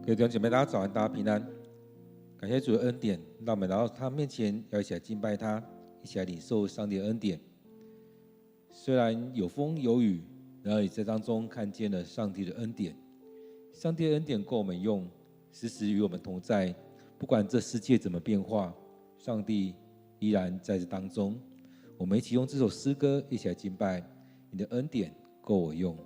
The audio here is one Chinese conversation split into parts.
各位弟兄姐妹，大家早安，大家平安。感谢主的恩典，让我们来到他面前，要一起来敬拜他，一起来领受上帝的恩典。虽然有风有雨，然而也在当中看见了上帝的恩典。上帝的恩典够我们用，时时与我们同在。不管这世界怎么变化，上帝依然在这当中。我们一起用这首诗歌一起来敬拜，你的恩典够我用。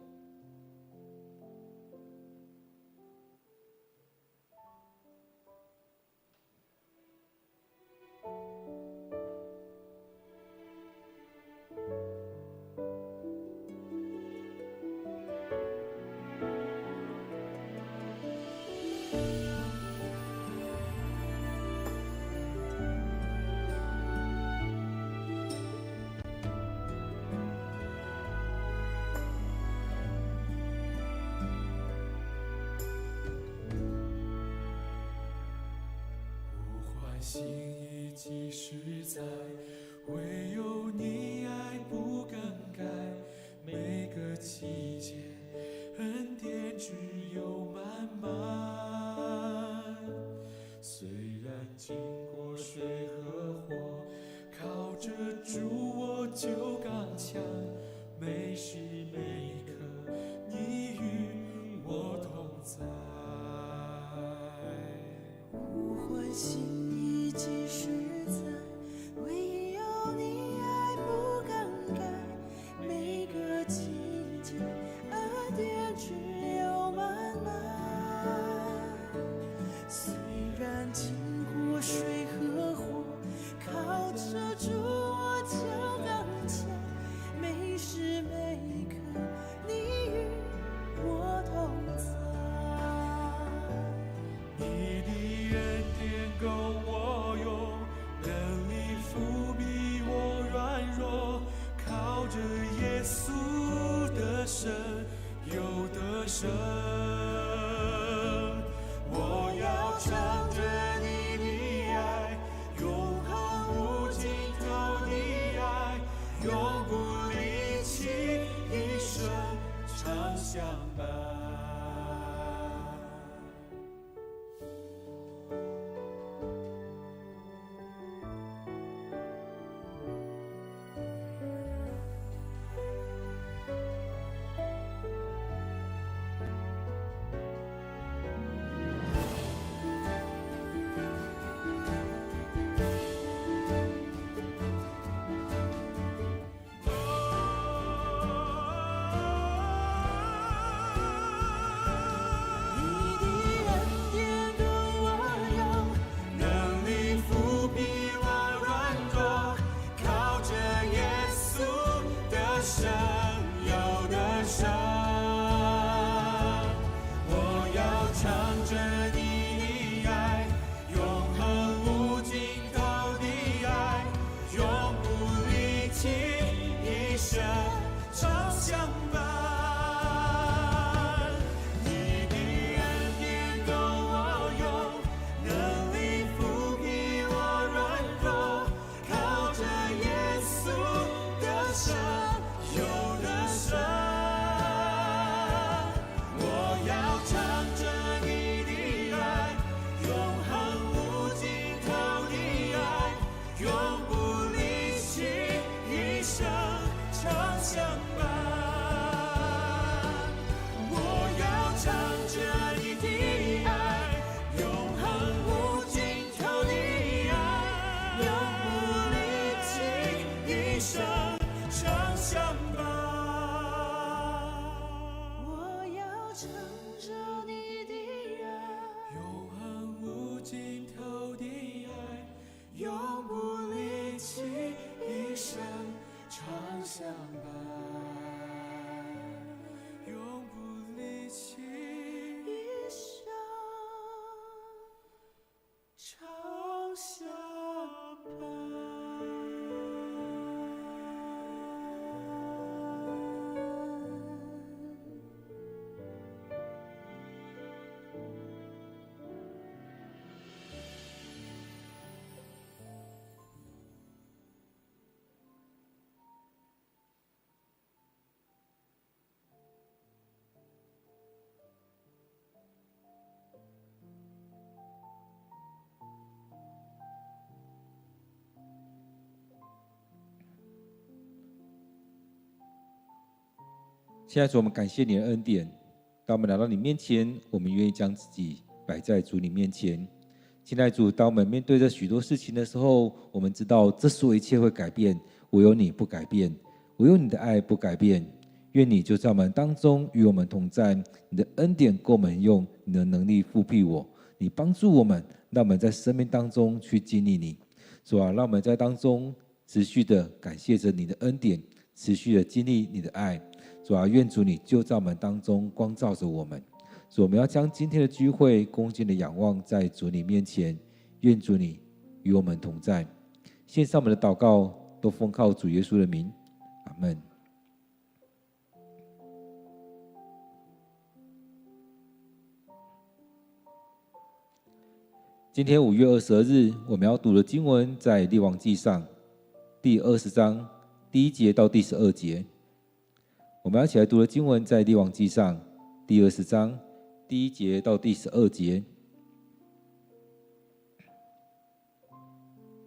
心意即实在，唯有你爱不更改。每个季节，恩典只有满满。虽然经过水和火，靠着主我就刚强。每时每刻，你与我同在。呼唤心意即实在，唯有你爱不更改。每个季节，恩典只有满满。虽然经过水和火，靠着主我就刚强。每时每刻，你与我同在。你的恩典够我用，能力覆庇我软弱，靠着耶稣的神有得胜。我要唱着你的爱，永恒无尽头的爱，永不离弃，一生常相伴。现在主，我们感谢你的恩典，当我们来到你面前，我们愿意将自己摆在主你面前。亲爱的主，当我们面对着许多事情的时候，我们知道这所有一切会改变，唯有你不改变，唯有你的爱不改变。愿你就在我们当中与我们同在，你的恩典够我们用，你的能力复辟我，你帮助我们，让我们在生命当中去经历你。主啊，让我们在当中持续的感谢着你的恩典，持续的经历你的爱。主啊，愿主你就在我们当中光照着我们。主，我们要将今天的聚会恭敬的仰望在主你面前，愿主你与我们同在。献上我们的祷告，都奉靠主耶稣的名，阿们。今天5月22日，我们要读的经文在列王纪上第20章第1节到第12节。我们要一起来读的经文在列王纪上第20章第1节到第12节。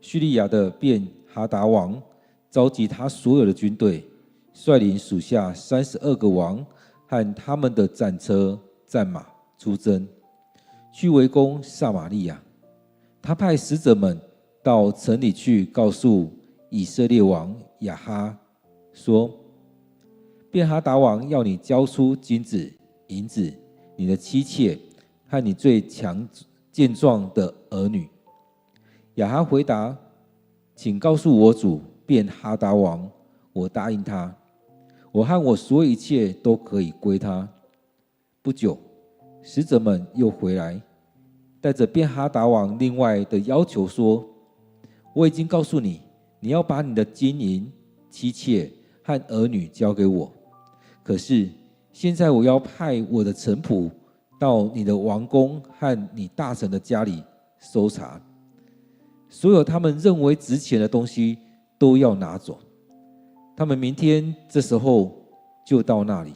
叙利亚的便哈达王召集他所有的军队，率领属下32个王和他们的战车、战马出征，去围攻撒玛利亚。他派使者们到城里去，告诉以色列王亚哈说：便哈达王要你交出金子、银子、你的妻妾和你最健壮的儿女。亚哈回答：请告诉我主便哈达王，我答应他，我和我所有一切都可以归他。不久，使者们又回来，带着便哈达王另外的要求说：我已经告诉你，你要把你的金银、妻妾和儿女交给我。可是现在我要派我的臣仆到你的王宫和你大臣的家里搜查，所有他们认为值钱的东西都要拿走。他们明天这时候就到那里。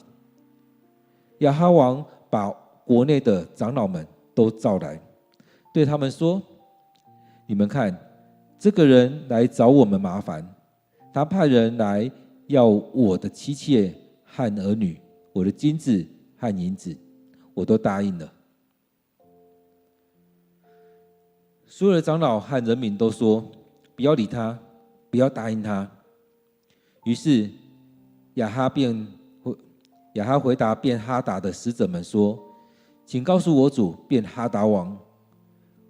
亚哈王把国内的长老们都召来，对他们说：你们看，这个人来找我们麻烦，他派人来要我的妻妾和儿女，我的金子和银子，我都答应了。所有的长老和人民都说：不要理他，不要答应他。于是亚哈回答便哈达的使者们说：请告诉我主便哈达王，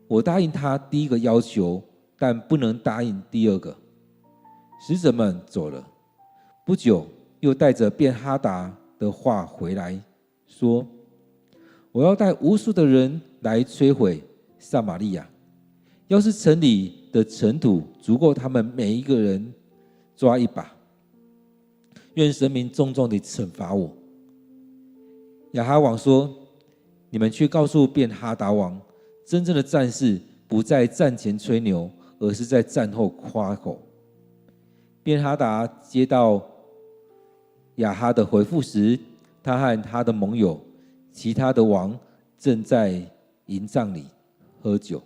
我答应他第一个要求，但不能答应第二个。使者们走了，不久又带着便哈达的话回来，说：我要带无数的人来摧毁撒玛利亚，要是城里的尘土足够他们每一个人抓一把，愿神明重重地惩罚我。亚哈王说：你们去告诉便哈达王，真正的战士不在战前吹牛，而是在战后夸口。便哈达接到亚哈的回复时，他和他的盟友其他的王正在营帐里喝酒。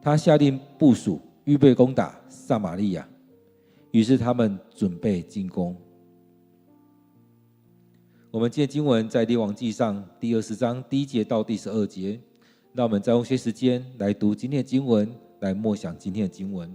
他下令部署预备攻打撒玛利亚，于是他们准备进攻。我们今天经文在列王纪上第20章第1节到第12节。让我们再用些时间来读今天的经文，来默想今天的经文。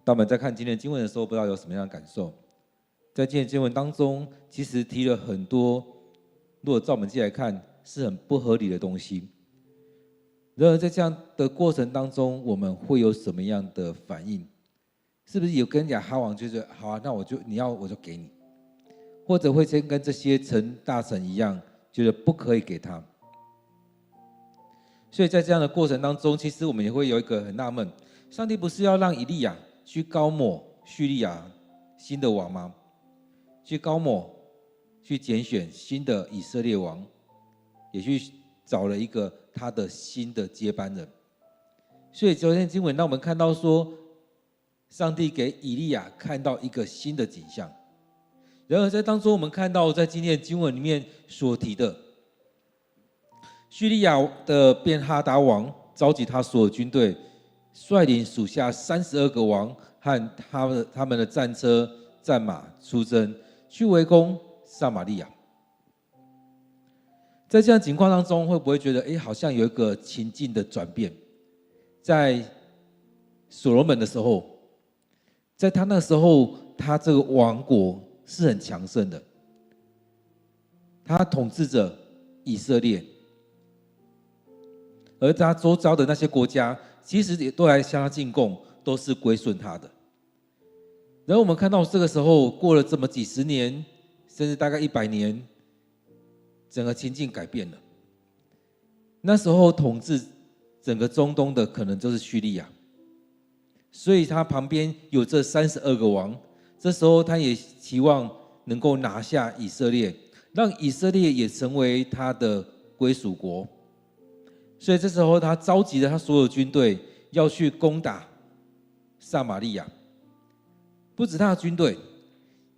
当我们在看今天的经文的时候，不知道有什么样的感受？在今天的经文当中，其实提了很多，如果照我们自己来看，是很不合理的东西。然而在这样的过程当中，我们会有什么样的反应？是不是有跟亚哈王就是好啊，那你要我就给你，或者会先跟这些大臣一样，觉得不可以给他？所以在这样的过程当中，其实我们也会有一个很纳闷：上帝不是要让以利亚去膏抹叙利亚新的王吗？去膏抹，去拣选新的以色列王，也去找了一个他的新的接班人。所以昨天经文让我们看到说，上帝给以利亚看到一个新的景象。然而在当中，我们看到在今天的经文里面所提的，叙利亚的便哈达王召集他所有军队，率领属下32个王和他们的战车、战马出征，去围攻撒玛利亚。在这样的情况当中，会不会觉得好像有一个情境的转变？在所罗门的时候，在他那时候，他这个王国是很强盛的，他统治着以色列，而他周遭的那些国家，其实也都来向他进贡，都是归顺他的。然后我们看到这个时候过了这么几十年，甚至大概100年，整个情境改变了。那时候统治整个中东的可能就是叙利亚，所以他旁边有这32个王。这时候他也期望能够拿下以色列，让以色列也成为他的归属国。所以这时候他召集了他所有军队要去攻打撒玛利亚。不止他的军队，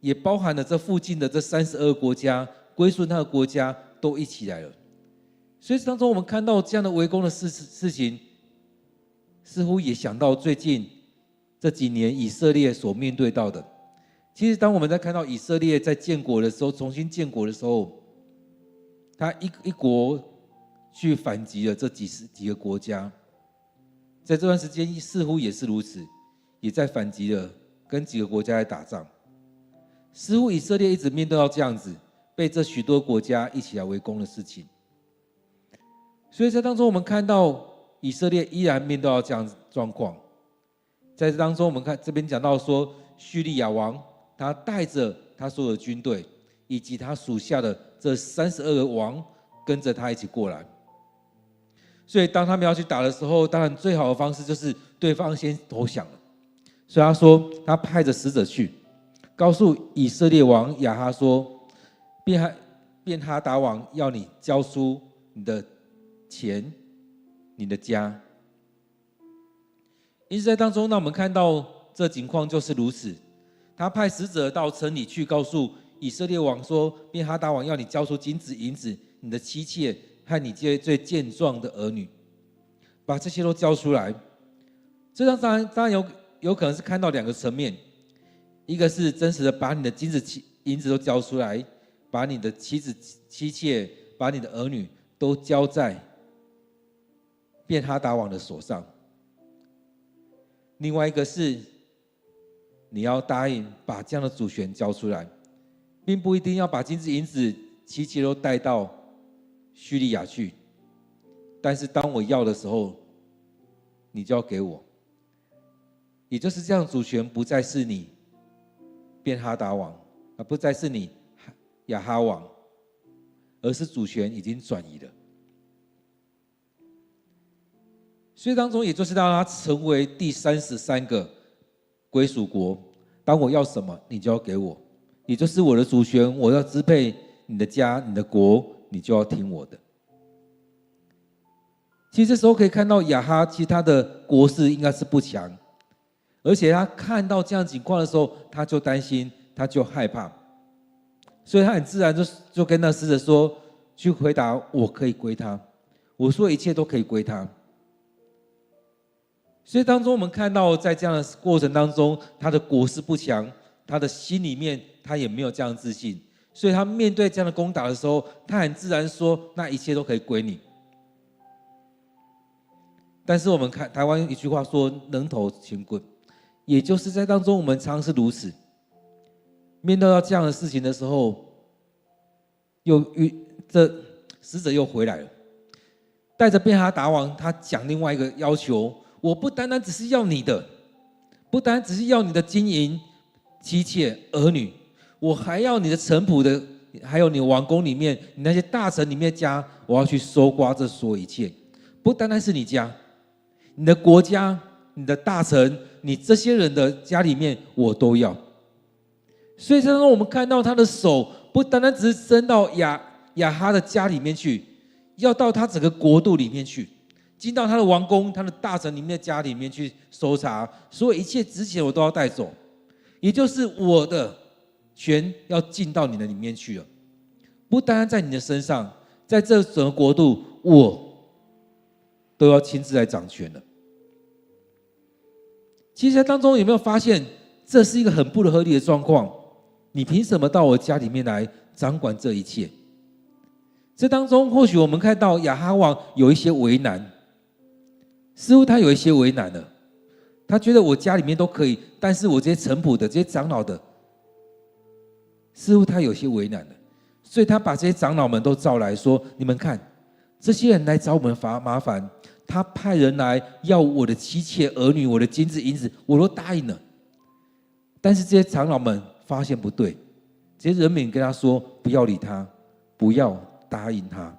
也包含了这附近的这32个国家，归顺他的国家都一起来了。所以当中我们看到这样的围攻的事情，似乎也想到最近这几年以色列所面对到的。其实当我们在看到以色列在建国的时候，重新建国的时候，他一国去反击了这几个国家，在这段时间似乎也是如此，也在反击了跟几个国家来打仗。似乎以色列一直面对到这样子被这许多国家一起来围攻的事情。所以在当中我们看到以色列依然面对到这样子状况。在这当中我们看这边讲到说，叙利亚王他带着他所有的军队以及他属下的这32个王跟着他一起过来。所以当他们要去打的时候，当然最好的方式就是对方先投降了。所以他说他派着使者去告诉以色列王亚哈说，便哈达王要你交出你的钱、你的家。因此在当中，那我们看到这情况就是如此。他派使者到城里去告诉以色列王说，便哈达王要你交出金子、银子、你的妻妾和你这最健壮的儿女，把这些都交出来。这当然有可能是看到2个层面，一个是真实的把你的金子、银子都交出来，把你的妻子、妻妾、把你的儿女都交在便哈达王的手上。另外一个是你要答应把这样的主权交出来，并不一定要把金子、银子、妻妾都带到叙利亚去，但是当我要的时候，你就要给我。也就是这样，主权不再是你便哈达王，而不再是你亚哈王，而是主权已经转移了。所以当中，也就是让他成为第33个归属国。当我要什么，你就要给我，也就是我的主权，我要支配你的家、你的国，你就要听我的。其实这时候可以看到亚哈，其实他的国势应该是不强，而且他看到这样情况的时候，他就担心，他就害怕，所以他很自然就跟那使者说，去回答我可以归他，我说一切都可以归他。所以当中我们看到，在这样的过程当中，他的国势不强，他的心里面他也没有这样的自信，所以他面对这样的攻打的时候，他很自然说，那一切都可以归你。但是我们看台湾一句话说，能头轻棍，也就是在当中，我们常是如此。面对到这样的事情的时候，这使者又回来了，带着便哈达王，他讲另外一个要求：我不单单只是要你的，不单只是要你的金银、妻妾、儿女，我还要你的臣仆的，还有你王宫里面，你那些大臣里面的家，我要去搜刮这所有一切。不单单是你家，你的国家、你的大臣、你这些人的家里面，我都要。所以当我们看到他的手不单单只是伸到亚哈的家里面去，要到他整个国度里面去，进到他的王宫、他的大臣里面的家里面去搜查，所有一切值钱我都要带走，也就是我的权要进到你的里面去了。不单单在你的身上，在这整个国度，我都要亲自来掌权了。其实在当中有没有发现，这是一个很不合理的状况？你凭什么到我家里面来掌管这一切？这当中或许我们看到亚哈王有一些为难，似乎他有一些为难了。他觉得我家里面都可以，但是我这些臣仆的、这些长老的，似乎他有些为难了。所以他把这些长老们都召来说：你们看，这些人来找我们麻烦，他派人来要我的妻妾、儿女、我的金子、银子，我都答应了。但是这些长老们发现不对，这些人民跟他说：不要理他，不要答应他。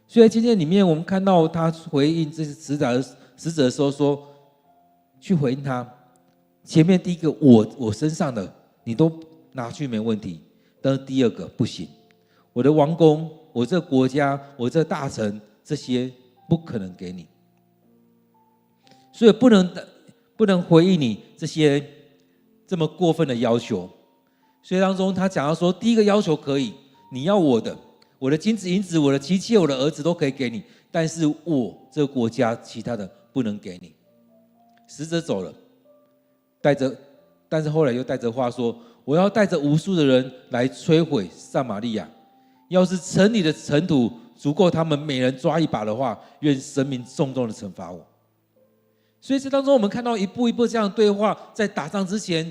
所以在今天里面，我们看到他回应这些使者的时候说：去回应他。前面第一个我身上的你都拿去没问题，但是第二个不行，我的王宫、我这个国家、我这个大臣，这些不可能给你，所以不能回应你这些这么过分的要求。所以当中他讲到说，第一个要求可以，你要我的金子银子、我的妻妾、我的儿子都可以给你，但是我这个国家其他的不能给你。使者走了，但是后来又带着话说：我要带着无数的人来摧毁撒玛利亚，要是城里的尘土足够他们每人抓一把的话，愿神明重重的惩罚我。所以这当中我们看到一步一步这样的对话，在打仗之前，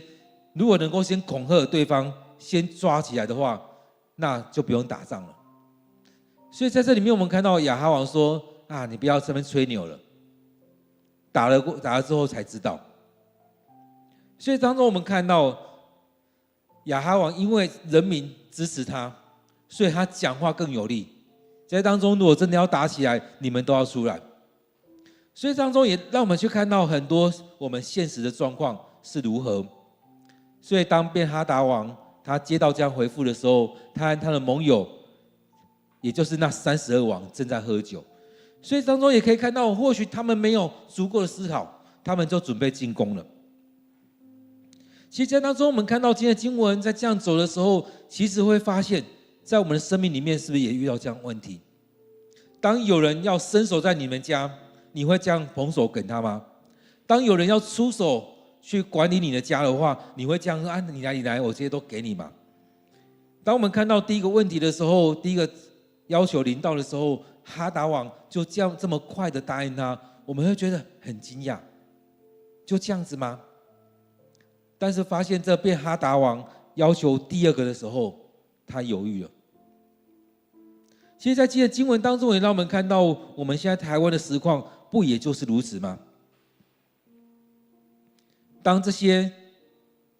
如果能够先恐吓对方，先抓起来的话，那就不用打仗了。所以在这里面我们看到亚哈王说：你不要这边吹牛了，打了之后才知道。所以当中我们看到亚哈王因为人民支持他，所以他讲话更有力。在当中如果真的要打起来，你们都要出来。所以当中也让我们去看到很多我们现实的状况是如何。所以当便哈达王他接到这样回复的时候，他和他的盟友，也就是那32王正在喝酒。所以当中也可以看到，或许他们没有足够的思考，他们就准备进攻了。其实在当中我们看到今天的经文在这样走的时候，其实会发现在我们的生命里面是不是也遇到这样的问题？当有人要伸手在你们家，你会这样捧手给他吗？当有人要出手去管理你的家的话，你会这样说：你来，我这些都给你嘛？当我们看到第一个问题的时候，第一个要求临到的时候，哈达王就这么快的答应他，我们会觉得很惊讶，就这样子吗？但是发现这便哈达王要求第二个的时候，他犹豫了。其实在今天的经文当中也让我们看到，我们现在台湾的实况不也就是如此吗？当这些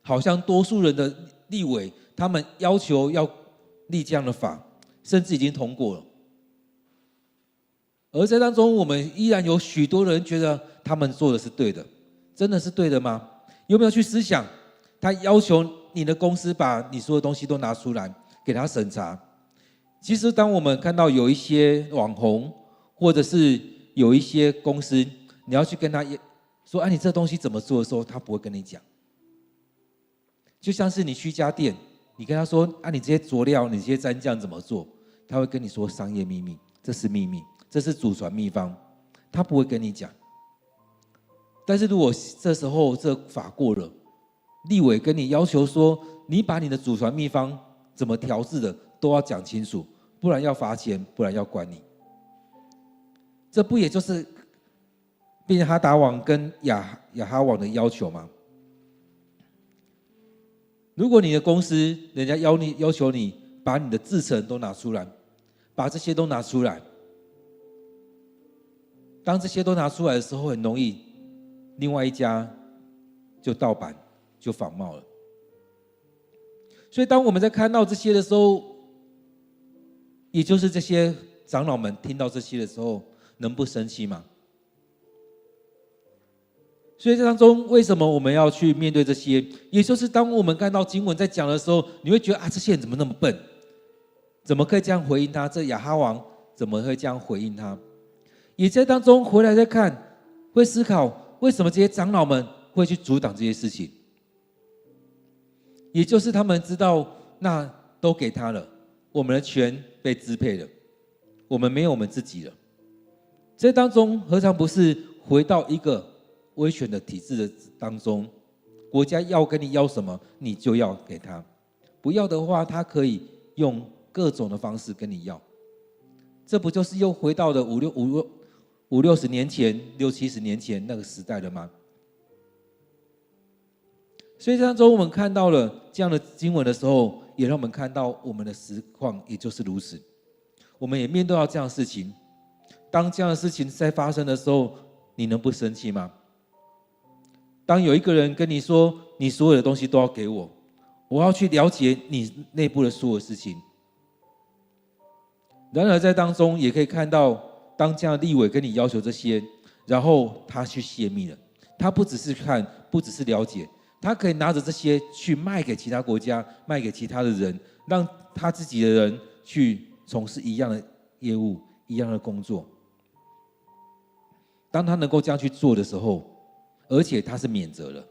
好像多数人的立委，他们要求要立这样的法，甚至已经通过了，而在当中我们依然有许多人觉得他们做的是对的。真的是对的吗？有没有去思想，他要求你的公司把你所有东西都拿出来给他审查？其实当我们看到有一些网红，或者是有一些公司，你要去跟他说你这东西怎么做的时候，他不会跟你讲。就像是你去一家店，你跟他说你这些佐料、你这些蘸酱怎么做，他会跟你说商业秘密，这是秘密，这是祖传秘方，他不会跟你讲。但是如果这时候这法过了，立委跟你要求说，你把你的祖传秘方怎么调制的都要讲清楚，不然要罚钱，不然要关你。这不也就是便哈达王跟亚哈王的要求吗？如果你的公司人家要求你把你的制程都拿出来，把这些都拿出来，当这些都拿出来的时候，很容易另外一家就盗版就仿冒了。所以当我们在看到这些的时候，也就是这些长老们听到这些的时候，能不生气吗？所以这当中为什么我们要去面对这些？也就是当我们看到经文在讲的时候，你会觉得这些人怎么那么笨，怎么可以这样回应他？这亚哈王怎么会这样回应他？也在当中回来再看，会思考为什么这些长老们会去阻挡这些事情。也就是他们知道，那都给他了，我们的权被支配了，我们没有我们自己了。这当中何尝不是回到一个威权的体制的当中，国家要跟你要什么，你就要给他，不要的话，他可以用各种的方式跟你要。这不就是又回到了五六十年前、60、70年前那个时代了吗？所以当中我们看到了这样的经文的时候，也让我们看到我们的实况也就是如此。我们也面对到这样的事情，当这样的事情在发生的时候，你能不生气吗？当有一个人跟你说，你所有的东西都要给我，我要去了解你内部的所有事情。然而在当中也可以看到，当这样的立委跟你要求这些，然后他去泄密了，他不只是看，不只是了解，他可以拿着这些去卖给其他国家，卖给其他的人，让他自己的人去从事一样的业务，一样的工作。当他能够这样去做的时候，而且他是免责了。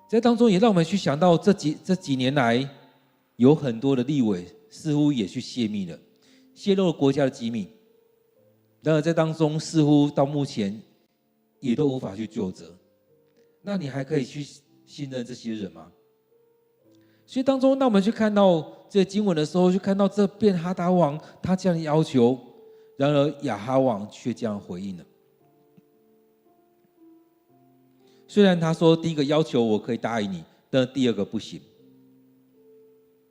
在当中也让我们去想到这几年来，有很多的立委似乎也去泄密了，泄露了国家的机密。然而在当中似乎到目前也都无法去究责。那你还可以去信任这些人吗？所以当中，当我们去看到这经文的时候，就看到这便哈达王他这样的要求，然而亚哈王却这样回应了。虽然他说第一个要求我可以答应你，但第二个不行。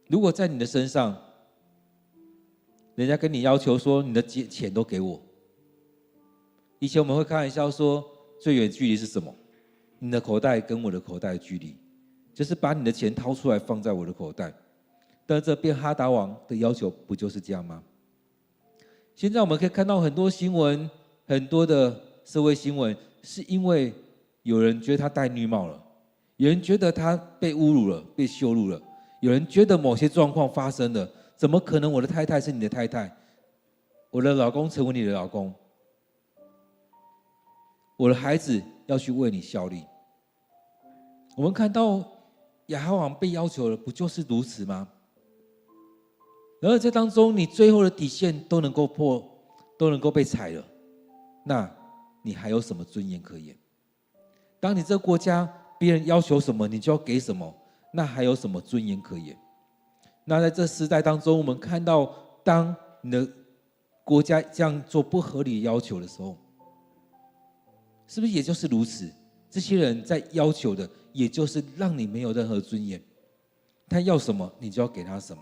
如果在你的身上，人家跟你要求说你的钱都给我，以前我们会开玩笑说最远距离是什么？你的口袋跟我的口袋的距离，就是把你的钱掏出来放在我的口袋。但这便哈达王的要求不就是这样吗？现在我们可以看到很多新闻，很多的社会新闻，是因为有人觉得他戴绿帽了，有人觉得他被侮辱了，被羞辱了，有人觉得某些状况发生了，怎么可能我的太太是你的太太，我的老公成为你的老公，我的孩子要去为你效力。我们看到亚哈王被要求了，不就是如此吗？然而在当中，你最后的底线都能够破，都能够被踩了，那你还有什么尊严可言？当你这个国家别人要求什么，你就要给什么，那还有什么尊严可言？那在这时代当中，我们看到，当你的国家这样做不合理的要求的时候，是不是也就是如此？这些人在要求的，也就是让你没有任何尊严。他要什么，你就要给他什么。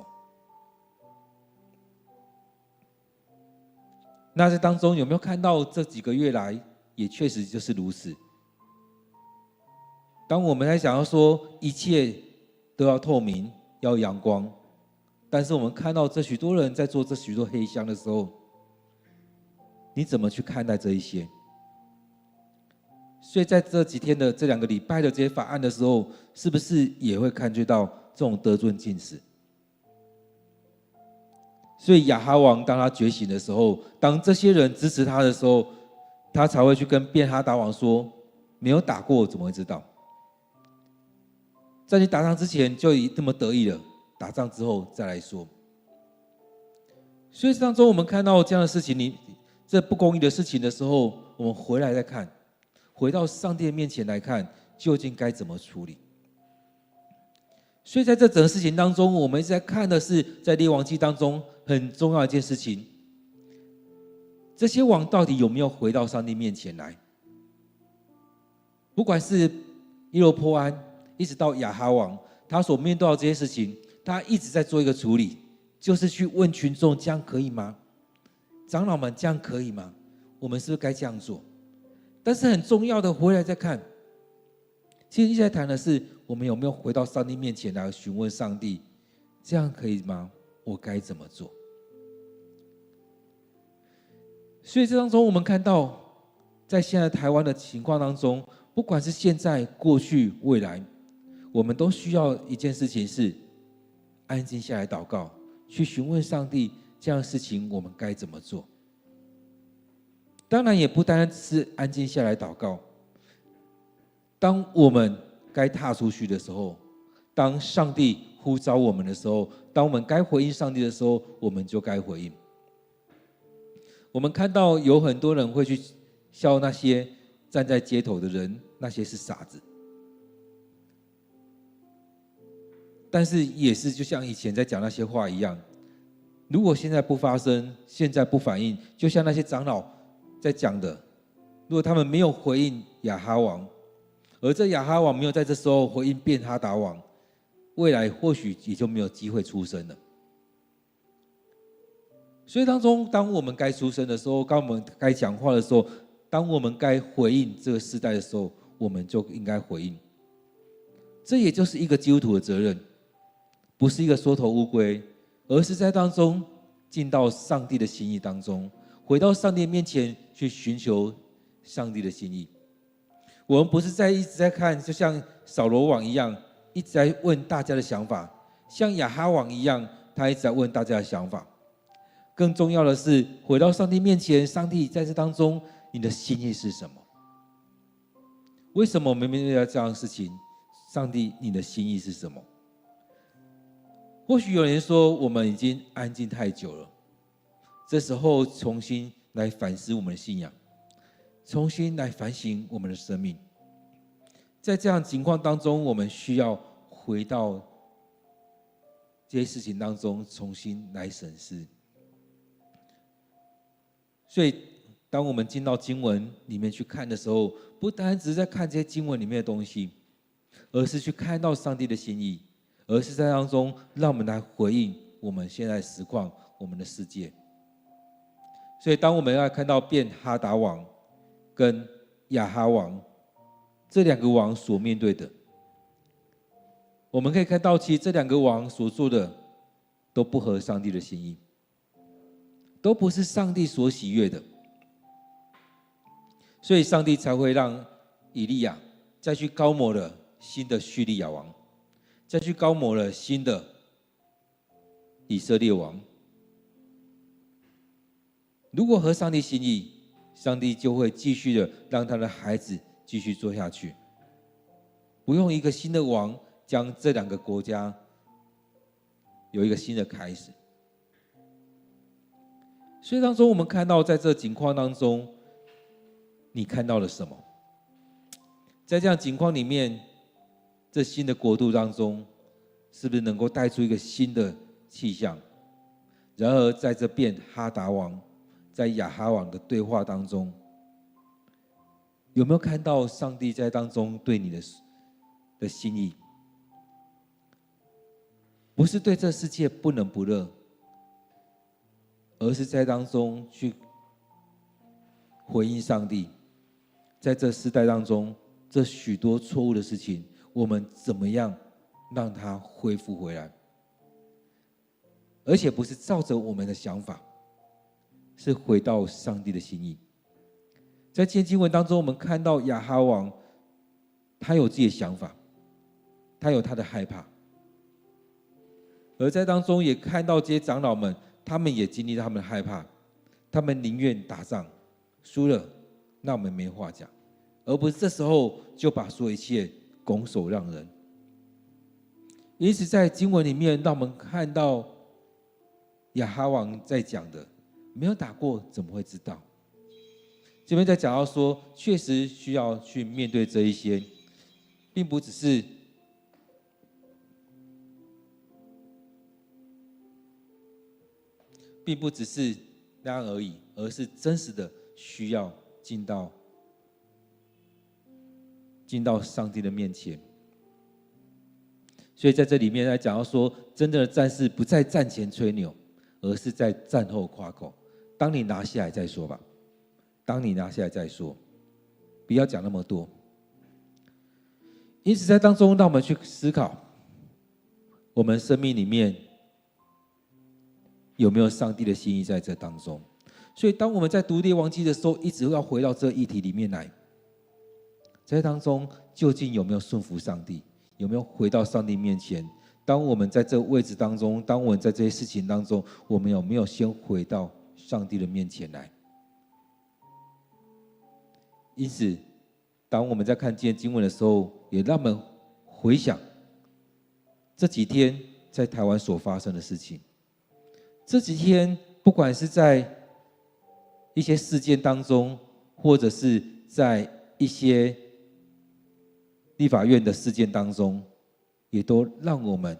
那在当中有没有看到这几个月来，也确实就是如此？当我们在想要说一切都要透明，要阳光，但是我们看到这许多人在做这许多黑箱的时候，你怎么去看待这一些？所以在这几天的这2个礼拜的这些法案的时候，是不是也会感觉到这种得寸进尺？所以亚哈王当他觉醒的时候，当这些人支持他的时候，他才会去跟便哈达王说：没有打过，怎么会知道？在你打仗之前就已这么得意了，打仗之后再来说。所以当中我们看到这样的事情，这不公义的事情的时候，我们回来再看，回到上帝面前来看，究竟该怎么处理？所以在这整个事情当中，我们一直在看的是在列王纪当中很重要的一件事情。这些王到底有没有回到上帝面前来？不管是耶罗波安，一直到亚哈王，他所面对到这些事情，他一直在做一个处理，就是去问群众：这样可以吗？长老们，这样可以吗？我们是不是该这样做？但是很重要的，回来再看，其实一直在谈的是，我们有没有回到上帝面前来询问上帝：这样可以吗？我该怎么做？所以这当中，我们看到，在现在台湾的情况当中，不管是现在、过去、未来，我们都需要一件事情是安静下来祷告，去询问上帝这样的事情我们该怎么做。当然也不单单是安静下来祷告，当我们该踏出去的时候，当上帝呼召我们的时候，当我们该回应上帝的时候，我们就该回应。我们看到有很多人会去笑那些站在街头的人，那些是傻子。但是也是就像以前在讲那些话一样，如果现在不发声，现在不反应，就像那些长老在讲的，如果他们没有回应亚哈王，而这亚哈王没有在这时候回应便哈达王，未来或许也就没有机会出生了。所以当中，当我们该出声的时候，当我们该讲话的时候，当我们该回应这个世代的时候，我们就应该回应。这也就是一个基督徒的责任，不是一个缩头乌龟，而是在当中进到上帝的心意当中，回到上帝面前去寻求上帝的心意。我们不是一直在看，就像扫罗王一样，一直在问大家的想法，像亚哈王一样，他一直在问大家的想法。更重要的是，回到上帝面前，上帝在这当中，你的心意是什么？为什么我们面对这样的事情？上帝，你的心意是什么？或许有人说，我们已经安静太久了，这时候重新来反思我们的信仰，重新来反省我们的生命。在这样的情况当中，我们需要回到这些事情当中，重新来审视。所以当我们进到经文里面去看的时候，不单只是在看这些经文里面的东西，而是去看到上帝的心意，而是在当中让我们来回应我们现在的实况，我们的世界。所以当我们要看到便哈达王跟亚哈王这两个王所面对的，我们可以看到其实这两个王所做的都不合上帝的心意，都不是上帝所喜悦的。所以上帝才会让以利亚再去膏抹了新的叙利亚王，再去膏抹了新的以色列王。如果合上帝心意，上帝就会继续的让他的孩子继续做下去，不用一个新的王将这两个国家有一个新的开始。所以当中我们看到，在这情况当中，你看到了什么？在这样情况里面，这新的国度当中，是不是能够带出一个新的气象？然而在这便哈达王在亚哈王的对话当中，有没有看到上帝在当中对你的心意？不是对这世界不冷不热，而是在当中去回应上帝。在这世代当中，这许多错误的事情，我们怎么样让它恢复回来？而且不是照着我们的想法，是回到上帝的心意。在今天经文当中，我们看到亚哈王，他有自己的想法，他有他的害怕，而在当中也看到这些长老们，他们也经历他们的害怕，他们宁愿打仗输了，那我们没话讲，而不是这时候就把所有一切拱手让人。因此在经文里面，让我们看到亚哈王在讲的，没有打过怎么会知道？这边在讲到说，确实需要去面对这一些，并不只是那样而已，而是真实的需要进到上帝的面前。所以在这里面来讲到说，真正的战士不在战前吹牛，而是在战后夸口。当你拿下来再说吧，当你拿下来再说，不要讲那么多。因此在当中，让我们去思考，我们生命里面有没有上帝的心意在这当中。所以当我们在读列王记的时候，一直要回到这议题里面来，在当中究竟有没有顺服上帝，有没有回到上帝面前？当我们在这个位置当中，当我们在这些事情当中，我们有没有先回到上帝的面前来？因此当我们在看今天经文的时候，也让我们回想这几天在台湾所发生的事情。这几天不管是在一些事件当中，或者是在一些立法院的事件当中，也都让我们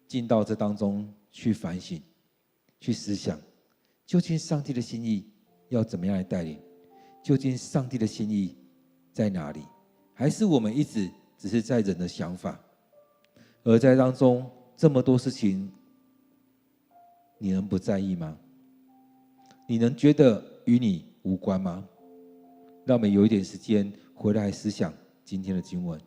进到这当中去反省，去思想，究竟上帝的心意要怎么样来带领？究竟上帝的心意在哪里？还是我们一直只是在人的想法？而在当中这么多事情，你能不在意吗？你能觉得与你无关吗？让我们有一点时间回来思想今天的经文。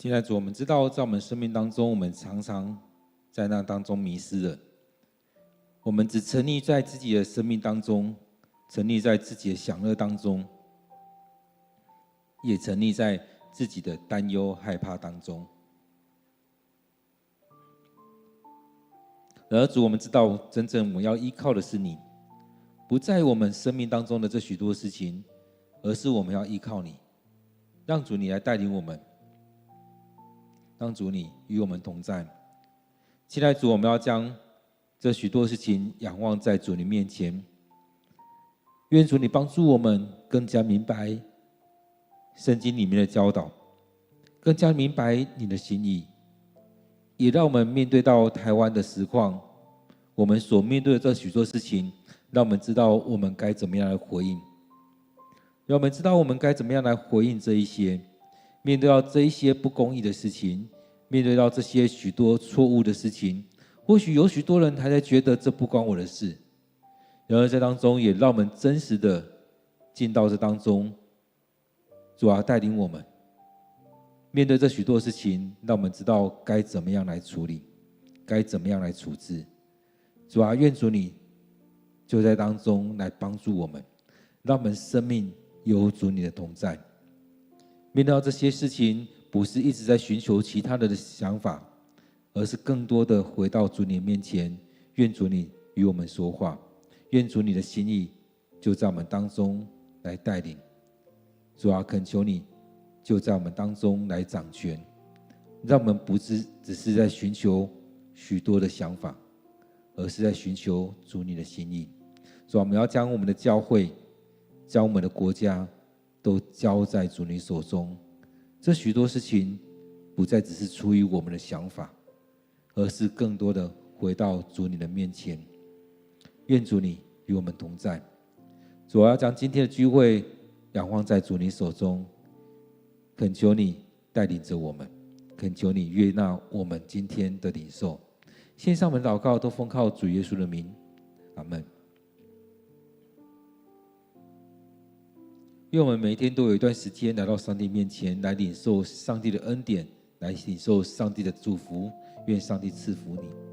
亲爱的主，我们知道在我们生命当中，我们常常在那当中迷失了。我们只沉溺在自己的生命当中，沉溺在自己的享乐当中，也沉溺在自己的担忧、害怕当中。然而主，我们知道真正我们要依靠的是你，不在我们生命当中的这许多事情，而是我们要依靠你，让主你来带领我们，让主你与我们同在。亲爱的主，我们要将这许多事情仰望在主你面前，愿主你帮助我们更加明白圣经里面的教导，更加明白你的心意，也让我们面对到台湾的实况，我们所面对的这许多事情，让我们知道我们该怎么样来回应，让我们知道我们该怎么样来回应这一些，面对到这一些不公义的事情，面对到这些许多错误的事情，或许有许多人还在觉得这不关我的事，然而在当中也让我们真实的进到这当中，主啊，带领我们面对这许多事情，让我们知道该怎么样来处理，该怎么样来处置。主啊，愿主你就在当中来帮助我们，让我们生命有主你的同在。面对到这些事情，不是一直在寻求其他的想法，而是更多的回到主你面前，愿主你与我们说话，愿主你的心意就在我们当中来带领。主啊，恳求你就在我们当中来掌权，让我们不只是在寻求许多的想法，而是在寻求主你的心意。主啊，我们要将我们的教会，将我们的国家都交在主你手中。这许多事情不再只是出于我们的想法，而是更多的回到主你的面前。愿主你与我们同在。主啊，要将今天的聚会仰望在主你手中，恳求你带领着我们，恳求你悦纳我们今天的领受。线上我们祷告都奉靠主耶稣的名，阿们。愿我们每一天都有一段时间来到上帝面前，来领受上帝的恩典，来领受上帝的祝福。愿上帝赐福你。